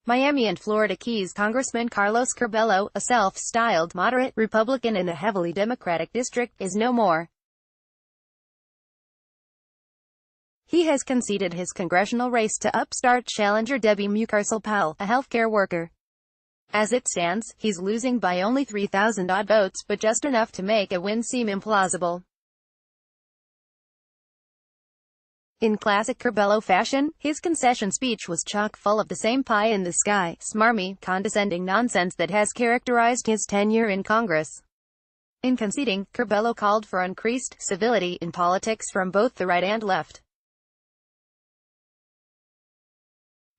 Miami and Florida Keys Congressman Carlos Curbelo, a self-styled moderate Republican in a heavily Democratic district, is no more. He has conceded his congressional race to upstart challenger Debbie Mucarsel-Powell, a healthcare worker. As it stands, he's losing by only 3,000 odd votes, but just enough to make a win seem implausible. In classic Curbelo fashion, his concession speech was chock full of the same pie-in-the-sky, smarmy, condescending nonsense that has characterized his tenure in Congress. In conceding, Curbelo called for increased civility in politics from both the right and left.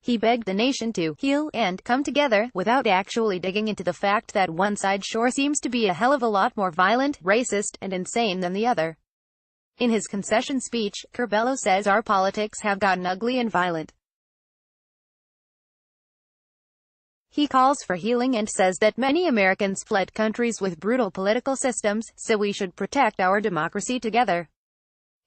He begged the nation to heal and come together, without actually digging into the fact that one side sure seems to be a hell of a lot more violent, racist, and insane than the other. In his concession speech, Curbelo says our politics have gotten ugly and violent. He calls for healing and says that many Americans fled countries with brutal political systems, so we should protect our democracy together.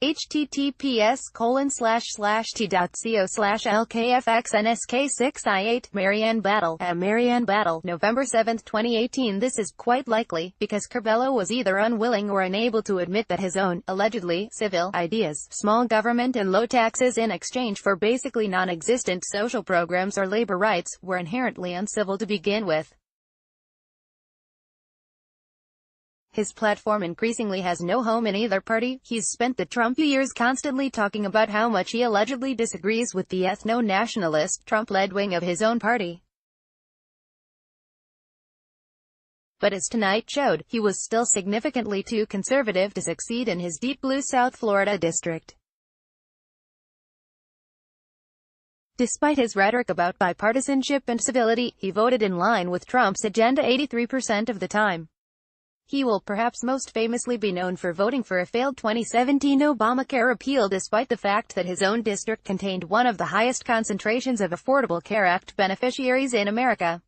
https://t.co/lkfxnsk6i8 Marianne Battle at Marianne Battle, November 7, 2018. This is quite likely because Curbelo was either unwilling or unable to admit that his own, allegedly, civil ideas, small government and low taxes in exchange for basically non-existent social programs or labor rights, were inherently uncivil to begin with. His platform increasingly has no home in either party. He's spent the Trump years constantly talking about how much he allegedly disagrees with the ethno-nationalist, Trump-led wing of his own party. But as tonight showed, he was still significantly too conservative to succeed in his deep blue South Florida district. Despite his rhetoric about bipartisanship and civility, he voted in line with Trump's agenda 83% of the time. He will perhaps most famously be known for voting for a failed 2017 Obamacare repeal despite the fact that his own district contained one of the highest concentrations of Affordable Care Act beneficiaries in America.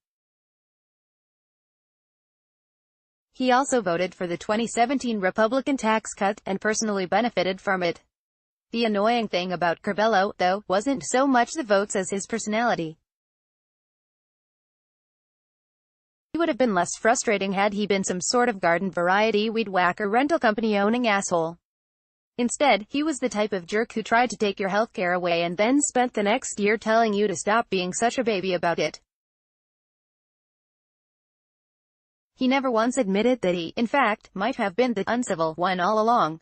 He also voted for the 2017 Republican tax cut, and personally benefited from it. The annoying thing about Curbelo, though, wasn't so much the votes as his personality. He would have been less frustrating had he been some sort of garden variety weed whacker rental company owning asshole. Instead, he was the type of jerk who tried to take your healthcare away and then spent the next year telling you to stop being such a baby about it. He never once admitted that he, in fact, might have been the uncivil one all along.